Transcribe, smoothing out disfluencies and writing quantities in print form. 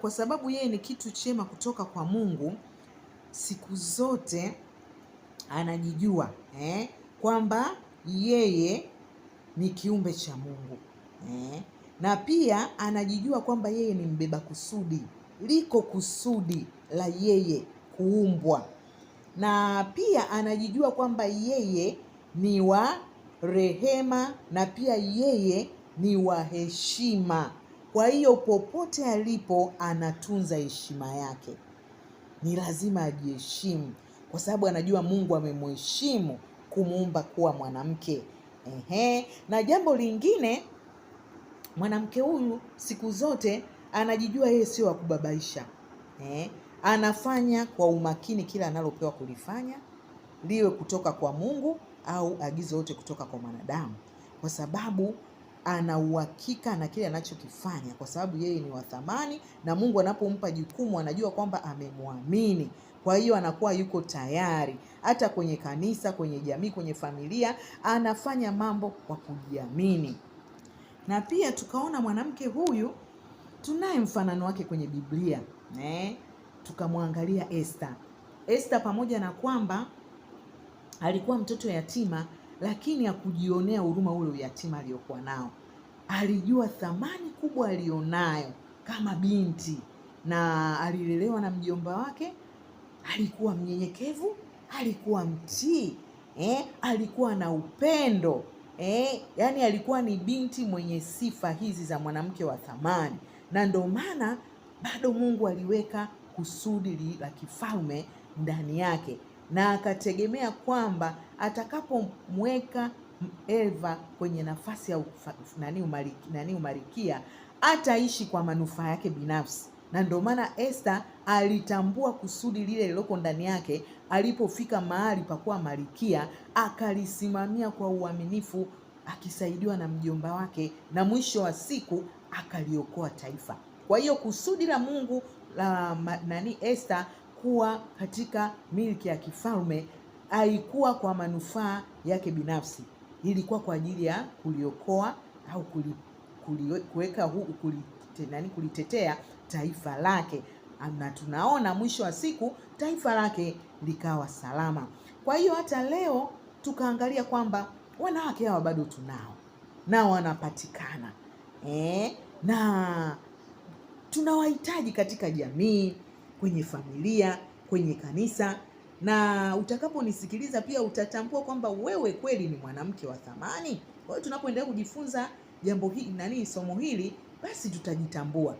kwa sababu yeye ni kitu chema kutoka kwa Mungu, siku zote anajijua kwamba yeye ni kiumbe cha Mungu na pia anajijua kwamba yeye ni mbeba kusudi. Liko kusudi la yeye kuumbwa, na pia anajijua kwamba yeye ni wa rehema na pia yeye ni wa heshima. Kwa hiyo popote alipo anatunza heshima yake. Ni lazima ajiheshimu kwa sababu anajua Mungu amemheshimu kumuumba kuwa mwanamke. Na jambo lingine, mwanamke huyu siku zote anajijua yeye sio wa kubabaisha. Anafanya kwa umakini kila analopewa kulifanya, liwe kutoka kwa Mungu au agizo lote kutoka kwa mwanadamu, kwa sababu ana uhakika na kile anachokifanya, kwa sababu yeye ni wa thamani, na Mungu anapompa jukumu anajua kwamba amemwamini. Kwa hiyo anakuwa yuko tayari, hata kwenye kanisa, kwenye jamii, kwenye familia, anafanya mambo kwa kujiamini. Na pia tukaona mwanamke huyu tunaye mfanano wake kwenye Biblia. Tukamwangalia Esther. Esther, pamoja na kwamba alikuwa mtoto yatima, lakini hakujionea huruma ule uyatima aliyokuwa nao. Alijua thamani kubwa alionayo kama binti, na alilelewa na mjomba wake. Alikuwa mnyenyekevu, alikuwa mtii, alikuwa na upendo, yani alikuwa ni binti mwenye sifa hizi za mwanamke wa thamani. Na ndio maana bado Mungu aliweka kusudi la kifalme ndani yake, na akategemea kwamba atakapomweka Eva kwenye nafasi ya umarikia ataishi kwa manufaa yake binafsi. Na ndio maana Esther alitambua kusudi lile liloko ndani yake. Alipofika mahali pa kuwa malkia, akalisimamia kwa uaminifu, akisaidiwa na mjomba wake, na mwisho wa siku akaliokoa taifa. Kwa hiyo kusudi la Mungu la Esther kuwa katika milki ya kifalme haikuwa kwa manufaa yake binafsi, ilikuwa kwa ajili ya kuliokoa au kuweka kulitetea taifa lake, na tunaona mwisho wa siku taifa lake likawa salama. Kwa hiyo hata leo tukaangalia kwamba wanawake hawa bado tunao na wanapatikana, na tunawahitaji katika jamii, kwenye familia, kwenye kanisa. Na utakaponisikiliza pia utatambua kwamba wewe kweli ni mwanamke wa thamani. Kwa hiyo tunapoendelea kujifunza jambo hili somo hili, basi tutajitambua